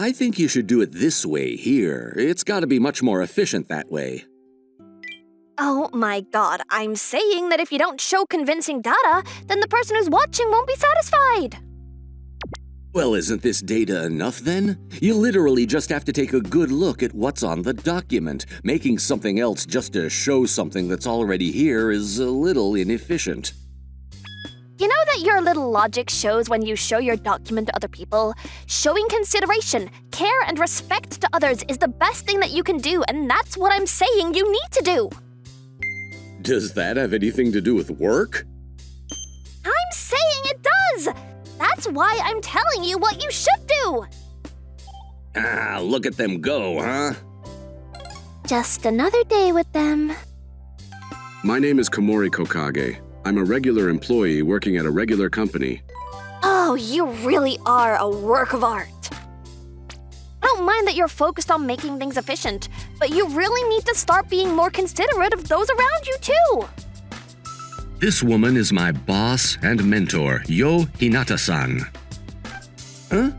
I think you should do it this way here. It's gotta be much more efficient that way. Oh my god, I'm saying that if you don't show convincing data, then the person who's watching won't be satisfied. Well, isn't this data enough then? You literally just have to take a good look at what's on the document. Making something else just to show something that's already here is a little inefficient. You know that your little logic shows when you show your document to other people? Showing consideration, care, and respect to others is the best thing that you can do, and that's what I'm saying you need to do. Does that have anything to do with work? I'm saying it does! That's why I'm telling you what you should do! Ah, look at them go, huh? Just another day with them. My name is Komori Kokage. I'm a regular employee working at a regular company. Oh, you really are a work of art. I don't mind that you're focused on making things efficient, but you really need to start being more considerate of those around you too. This woman is my boss and mentor, Yo Hinata-san. Huh?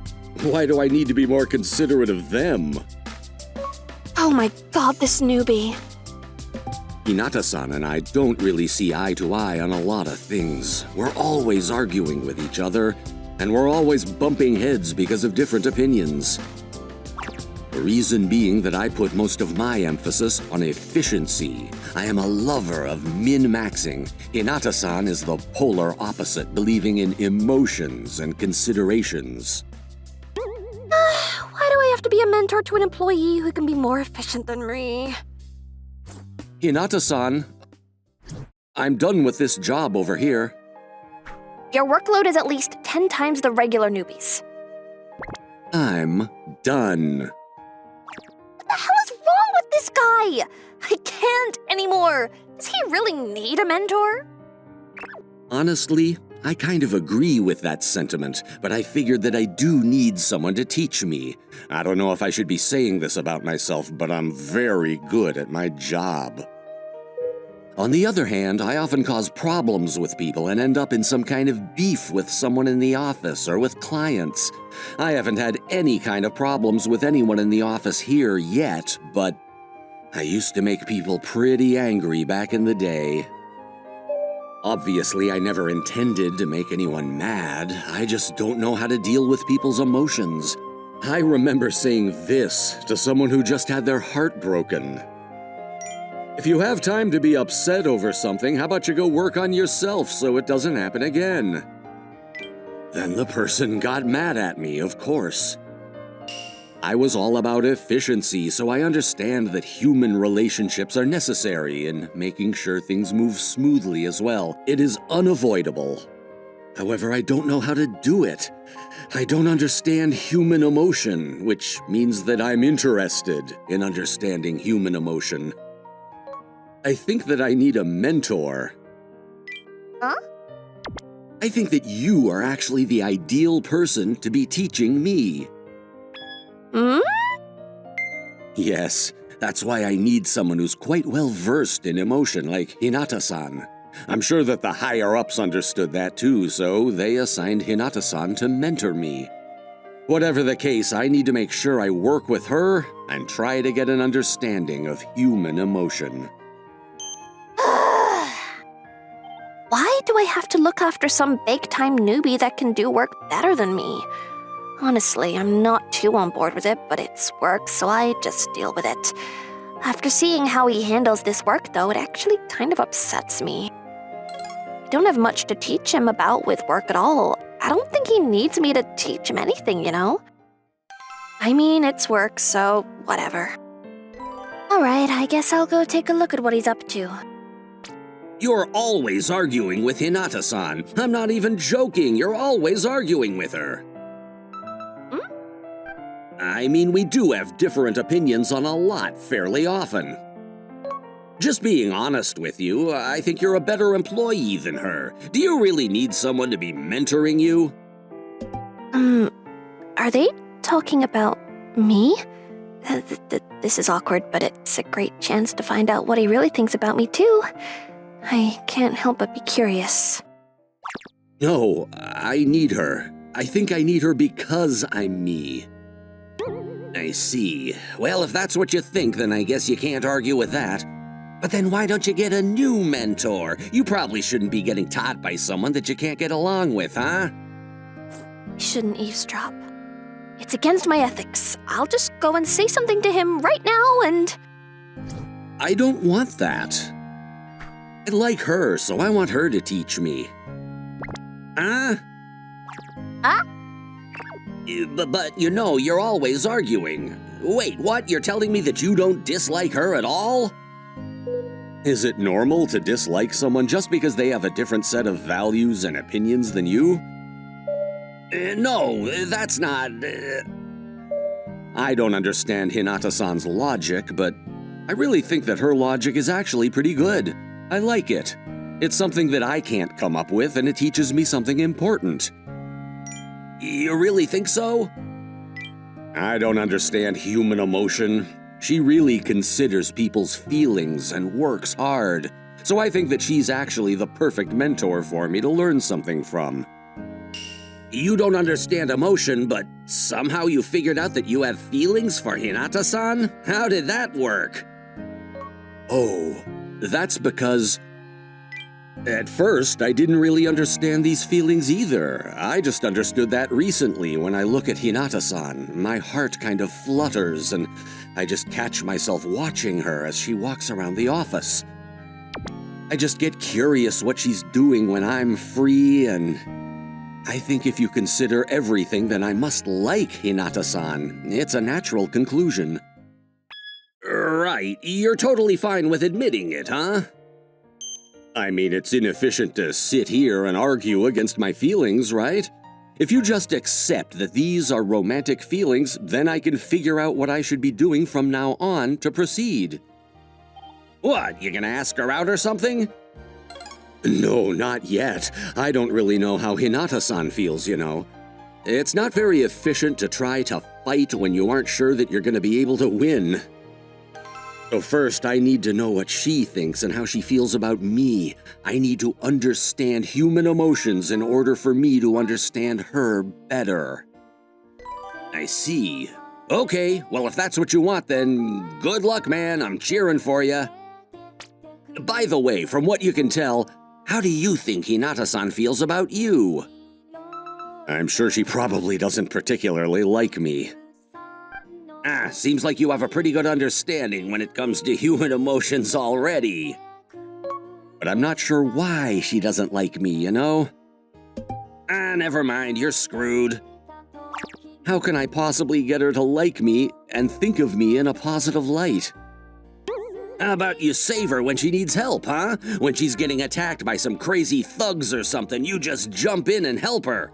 Why do I need to be more considerate of them? Oh my god, this newbie. Hinata-san and I don't really see eye to eye on a lot of things. We're always arguing with each other, and we're always bumping heads because of different opinions. The reason being that I put most of my emphasis on efficiency. I am a lover of min-maxing. Hinata-san is the polar opposite, believing in emotions and considerations. Why do I have to be a mentor to an employee who can be more efficient than me? Hinata-san, I'm done with this job over here. Your workload is at least 10 times the regular newbies. I'm done. What the hell is wrong with this guy? I can't anymore. Does he really need a mentor? Honestly, I kind of agree with that sentiment, but I figured that I do need someone to teach me. I don't know if I should be saying this about myself, but I'm very good at my job. On the other hand, I often cause problems with people and end up in some kind of beef with someone in the office or with clients. I haven't had any kind of problems with anyone in the office here yet, but I used to make people pretty angry back in the day. Obviously, I never intended to make anyone mad. I just don't know how to deal with people's emotions. I remember saying this to someone who just had their heart broken. If you have time to be upset over something, how about you go work on yourself so it doesn't happen again? Then the person got mad at me, of course. I was all about efficiency, so I understand that human relationships are necessary in making sure things move smoothly as well. It is unavoidable. However, I don't know how to do it. I don't understand human emotion, which means that I'm interested in understanding human emotion. I think that I need a mentor. Huh? I think that you are actually the ideal person to be teaching me. Hmm? Yes, that's why I need someone who's quite well versed in emotion like Hinata-san. I'm sure that the higher-ups understood that too, so they assigned Hinata-san to mentor me. Whatever the case, I need to make sure I work with her and try to get an understanding of human emotion. Why do I have to look after some big-time newbie that can do work better than me? Honestly, I'm not too on board with it, but it's work, so I just deal with it. After seeing how he handles this work, though, it actually kind of upsets me. I don't have much to teach him about with work at all. I don't think he needs me to teach him anything, you know? I mean, it's work, so whatever. Alright, I guess I'll go take a look at what he's up to. You're always arguing with Hinata-san. I'm not even joking, you're always arguing with her. I mean, we do have different opinions on a lot fairly often. Just being honest with you, I think you're a better employee than her. Do you really need someone to be mentoring you? Are they talking about me? This is awkward, but it's a great chance to find out what he really thinks about me, too. I can't help but be curious. No, I need her. I think I need her because I'm me. I see. Well, if that's what you think, then I guess you can't argue with that. But then why don't you get a new mentor? You probably shouldn't be getting taught by someone that you can't get along with, huh? I shouldn't eavesdrop. It's against my ethics. I'll just go and say something to him right now and... I don't want that. I like her, so I want her to teach me. Huh? Huh? But you know, you're always arguing. Wait, what? You're telling me that you don't dislike her at all? Is it normal to dislike someone just because they have a different set of values and opinions than you? No, that's not... I don't understand Hinata-san's logic, but I really think that her logic is actually pretty good. I like it. It's something that I can't come up with, and it teaches me something important. You really think so? I don't understand human emotion. She really considers people's feelings and works hard, so I think that she's actually the perfect mentor for me to learn something from. You don't understand emotion, but somehow you figured out that you have feelings for Hinata-san? How did that work? Oh, that's because... At first, I didn't really understand these feelings either. I just understood that recently when I look at Hinata-san. My heart kind of flutters, and I just catch myself watching her as she walks around the office. I just get curious what she's doing when I'm free, and I think if you consider everything, then I must like Hinata-san. It's a natural conclusion. Right, you're totally fine with admitting it, huh? I mean, it's inefficient to sit here and argue against my feelings, right? If you just accept that these are romantic feelings, then I can figure out what I should be doing from now on to proceed. What, you gonna ask her out or something? No, not yet. I don't really know how Hinata-san feels, you know. It's not very efficient to try to fight when you aren't sure that you're gonna be able to win. So first, I need to know what she thinks and how she feels about me. I need to understand human emotions in order for me to understand her better. I see. Okay, well, if that's what you want, then good luck, man. I'm cheering for you. By the way, from what you can tell, how do you think Hinata-san feels about you? I'm sure she probably doesn't particularly like me. Seems like you have a pretty good understanding when it comes to human emotions already. But I'm not sure why she doesn't like me, you know? Never mind, you're screwed. How can I possibly get her to like me and think of me in a positive light? How about you save her when she needs help, huh? When she's getting attacked by some crazy thugs or something, you just jump in and help her.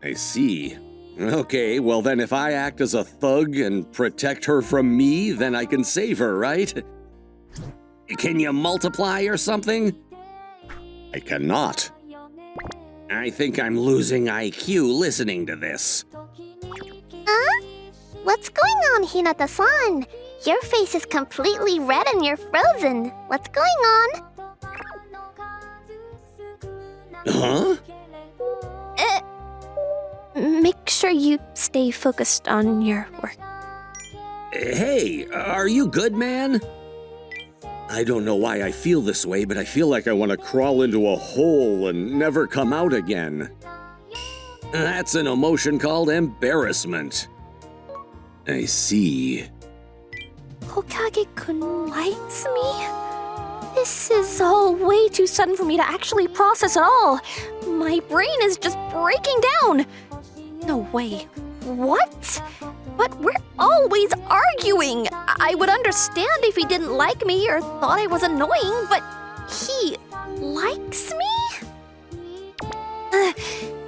I see. Okay, well then if I act as a thug and protect her from me, then I can save her, right? Can you multiply or something? I cannot. I think I'm losing IQ listening to this. Huh? What's going on, Hinata-san? Your face is completely red and you're frozen. What's going on? Huh? Make sure you stay focused on your work. Hey, are you good, man? I don't know why I feel this way, but I feel like I want to crawl into a hole and never come out again. That's an emotion called embarrassment. I see. Hokage-kun likes me? This is all way too sudden for me to actually process at all. My brain is just breaking down. No way. What? But we're always arguing. I would understand if he didn't like me or thought I was annoying, but he likes me?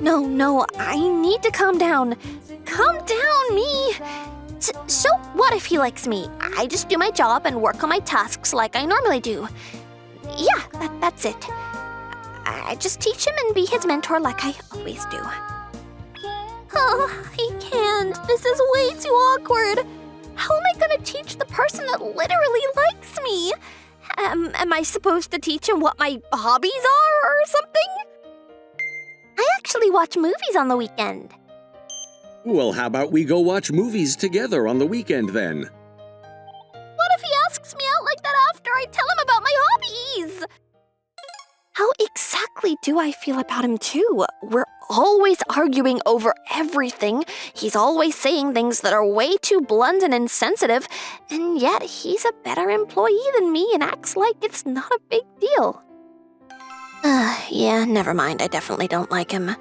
No, I need to calm down. Calm down, me. So what if he likes me? I just do my job and work on my tasks like I normally do. Yeah, that's it. I just teach him and be his mentor like I always do. Oh, I can't. This is way too awkward. How am I gonna teach the person that literally likes me? Am I supposed to teach him what my hobbies are or something? I actually watch movies on the weekend. Well, how about we go watch movies together on the weekend then? What if he asks me out like that after I tell him about my hobbies? How exactly do I feel about him too? We're always arguing over everything. He's always saying things that are way too blunt and insensitive, and yet he's a better employee than me and acts like it's not a big deal. Yeah, never mind. I definitely don't like him.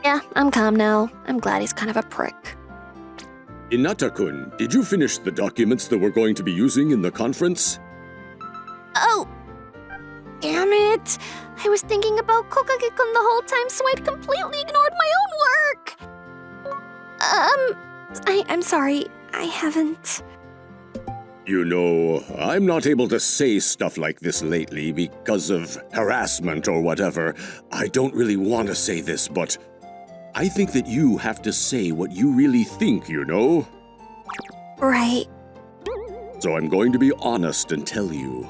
Yeah, I'm calm now. I'm glad he's kind of a prick. Hinata-kun, did you finish the documents that we're going to be using in the conference? Oh! Damn it! I was thinking about Kokage-kun the whole time, so I'd completely ignored my own work! I'm sorry. I haven't. You know, I'm not able to say stuff like this lately because of harassment or whatever. I don't really want to say this, but I think that you have to say what you really think, you know? Right. So I'm going to be honest and tell you.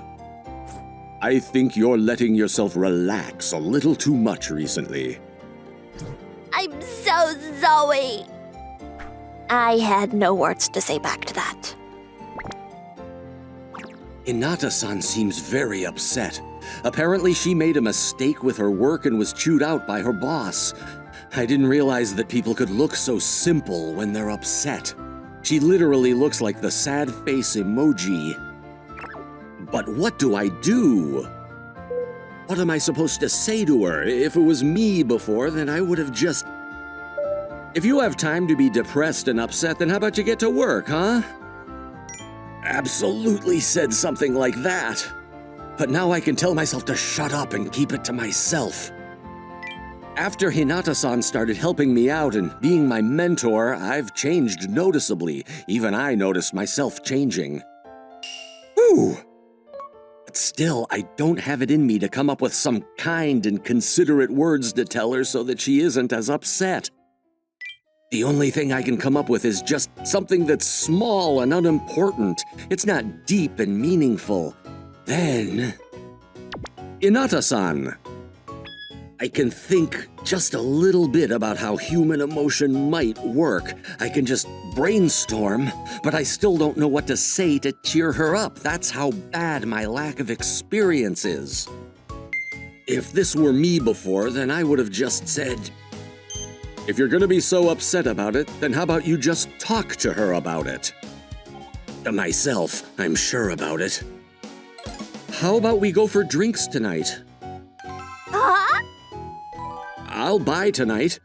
I think you're letting yourself relax a little too much recently. I'm so Zoe! I had no words to say back to that. Hinata-san seems very upset. Apparently she made a mistake with her work and was chewed out by her boss. I didn't realize that people could look so simple when they're upset. She literally looks like the sad face emoji. But what do I do? What am I supposed to say to her? If it was me before, then I would have just... If you have time to be depressed and upset, then how about you get to work, huh? Absolutely said something like that. But now I can tell myself to shut up and keep it to myself. After Hinata-san started helping me out and being my mentor, I've changed noticeably. Even I noticed myself changing. Whew! But still, I don't have it in me to come up with some kind and considerate words to tell her so that she isn't as upset. The only thing I can come up with is just something that's small and unimportant. It's not deep and meaningful. Then... Hinata-san, I can think just a little bit about how human emotion might work. I can just brainstorm, but I still don't know what to say to cheer her up. That's how bad my lack of experience is. If this were me before, then I would have just said, if you're gonna be so upset about it, then how about you just talk to her about it? To myself, I'm sure about it. How about we go for drinks tonight? Huh? I'll buy tonight.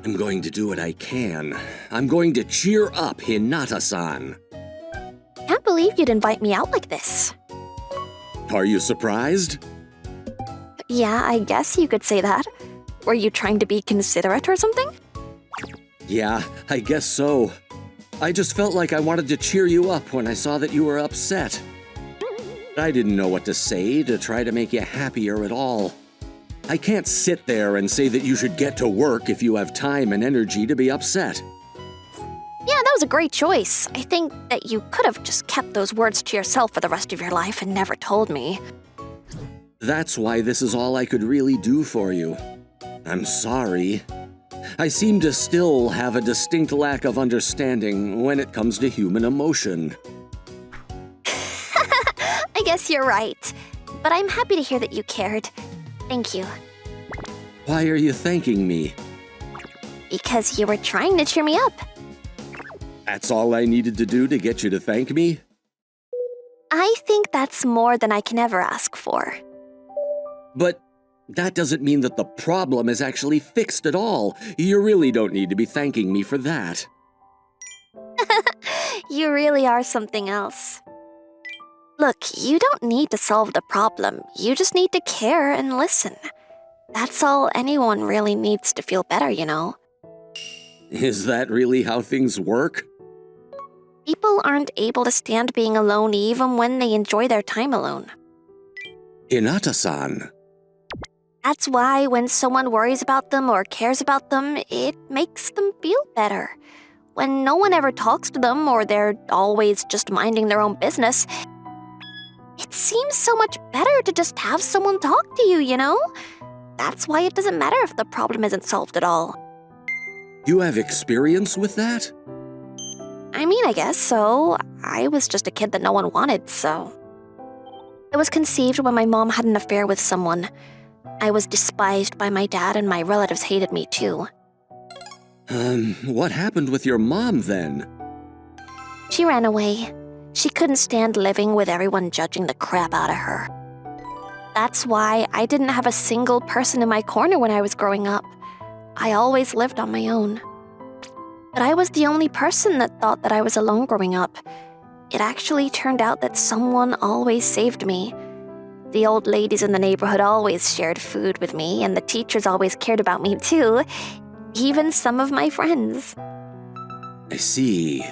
I'm going to do what I can. I'm going to cheer up Hinata-san. Can't believe you'd invite me out like this. Are you surprised? Yeah, I guess you could say that. Were you trying to be considerate or something? Yeah, I guess so. I just felt like I wanted to cheer you up when I saw that you were upset. I didn't know what to say to try to make you happier at all. I can't sit there and say that you should get to work if you have time and energy to be upset. Yeah, that was a great choice. I think that you could have just kept those words to yourself for the rest of your life and never told me. That's why this is all I could really do for you. I'm sorry. I seem to still have a distinct lack of understanding when it comes to human emotion. I guess you're right. But I'm happy to hear that you cared. Thank you. Why are you thanking me? Because you were trying to cheer me up. That's all I needed to do to get you to thank me? I think that's more than I can ever ask for. But that doesn't mean that the problem is actually fixed at all. You really don't need to be thanking me for that. You really are something else. Look, you don't need to solve the problem. You just need to care and listen. That's all anyone really needs to feel better, you know. Is that really how things work? People aren't able to stand being alone even when they enjoy their time alone. Hinata-san. That's why when someone worries about them or cares about them, it makes them feel better. When no one ever talks to them or they're always just minding their own business, it seems so much better to just have someone talk to you, you know? that's why it doesn't matter if the problem isn't solved at all. You have experience with that? I mean, I guess so. I was just a kid that no one wanted, so. I was conceived when my mom had an affair with someone. I was despised by my dad, and my relatives hated me too. What happened with your mom then? She ran away. She couldn't stand living with everyone judging the crap out of her. That's why I didn't have a single person in my corner when I was growing up. I always lived on my own. But I was the only person that thought that I was alone growing up. It actually turned out that someone always saved me. The old ladies in the neighborhood always shared food with me, and the teachers always cared about me too. Even some of my friends. I see.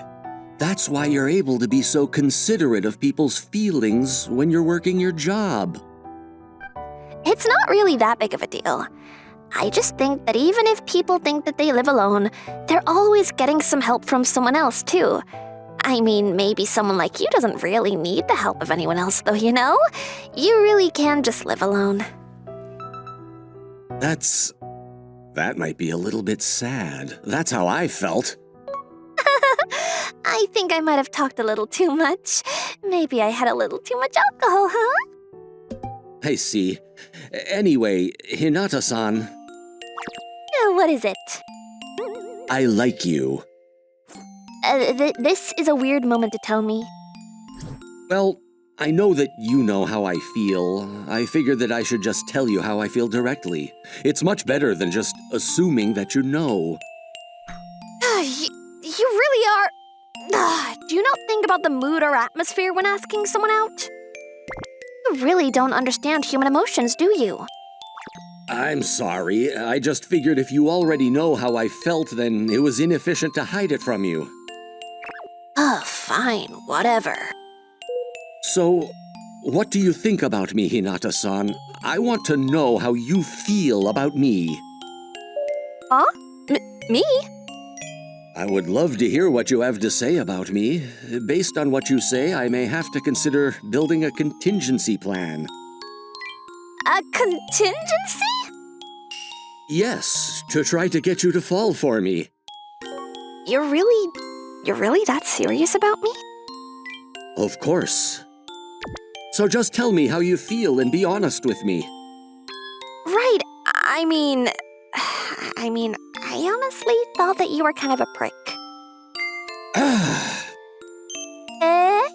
That's why you're able to be so considerate of people's feelings when you're working your job. It's not really that big of a deal. I just think that even if people think that they live alone, they're always getting some help from someone else too. I mean, maybe someone like you doesn't really need the help of anyone else though, you know? You really can just live alone. That might be a little bit sad. That's how I felt. I think I might have talked a little too much. Maybe I had a little too much alcohol, huh? I see. Anyway, Hinata-san, What is it? I like you. This is a weird moment to tell me. Well, I know that you know how I feel. I figured that I should just tell you how I feel directly. It's much better than just assuming that you know. You really are... Do you not think about the mood or atmosphere when asking someone out? You really don't understand human emotions, do you? I'm sorry. I just figured if you already know how I felt, then it was inefficient to hide it from you. Fine, whatever. So, what do you think about me, Hinata-san? I want to know how you feel about me. Huh? Me? I would love to hear what you have to say about me. Based on what you say, I may have to consider building a contingency plan. A contingency? Yes, to try to get you to fall for me. You're really that serious about me? Of course. So just tell me how you feel and be honest with me. Right, I mean, I honestly thought that you were kind of a prick.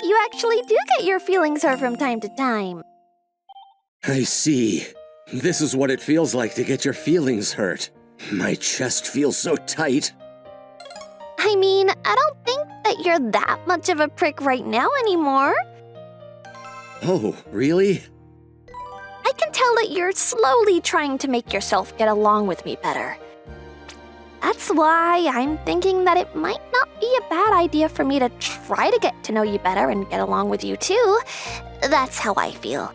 You actually do get your feelings hurt from time to time. I see. This is what it feels like to get your feelings hurt. My chest feels so tight. I mean, I don't think that you're that much of a prick right now anymore. Oh, really? I can tell that you're slowly trying to make yourself get along with me better. That's why I'm thinking that it might not be a bad idea for me to try to get to know you better and get along with you too. That's how I feel.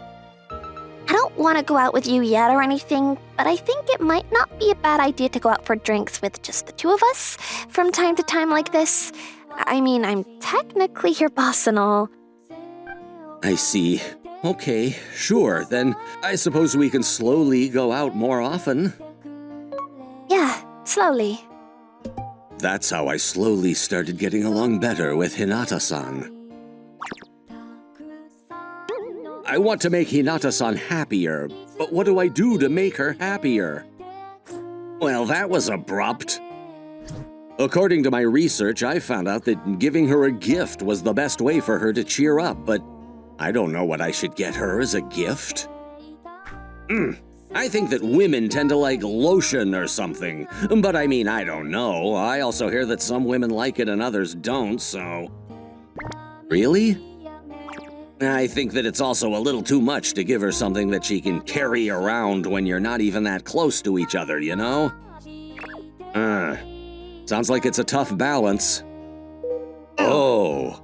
I don't want to go out with you yet or anything, but I think it might not be a bad idea to go out for drinks with just the two of us from time to time like this. I mean, I'm technically your boss and all. I see. Okay, sure, then I suppose we can slowly go out more often. Yeah, slowly. That's how I slowly started getting along better with Hinata-san. I want to make Hinata-san happier, but what do I do to make her happier? Well, that was abrupt. According to my research, I found out that giving her a gift was the best way for her to cheer up, but I don't know what I should get her as a gift. I think that women tend to like lotion or something, but I mean, I don't know. I also hear that some women like it and others don't, so... Really? I think that it's also a little too much to give her something that she can carry around when you're not even that close to each other, you know? Sounds like it's a tough balance. Oh,